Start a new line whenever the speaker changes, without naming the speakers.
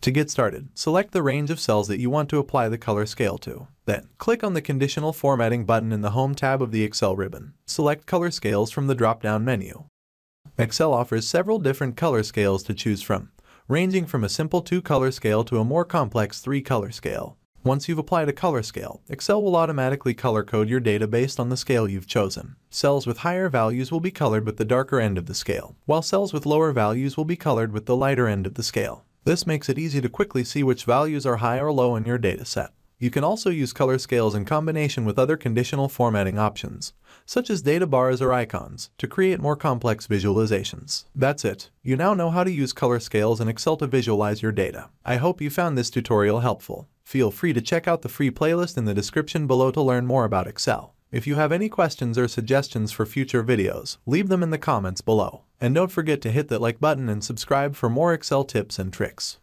To get started, select the range of cells that you want to apply the color scale to. Then, click on the Conditional Formatting button in the Home tab of the Excel ribbon. Select Color Scales from the drop-down menu. Excel offers several different color scales to choose from, ranging from a simple 2-color scale to a more complex 3-color scale. Once you've applied a color scale, Excel will automatically color code your data based on the scale you've chosen. Cells with higher values will be colored with the darker end of the scale, while cells with lower values will be colored with the lighter end of the scale. This makes it easy to quickly see which values are high or low in your data set. You can also use color scales in combination with other conditional formatting options, such as data bars or icons, to create more complex visualizations. That's it. You now know how to use color scales in Excel to visualize your data. I hope you found this tutorial helpful. Feel free to check out the free playlist in the description below to learn more about Excel. If you have any questions or suggestions for future videos, leave them in the comments below. And don't forget to hit that like button and subscribe for more Excel tips and tricks.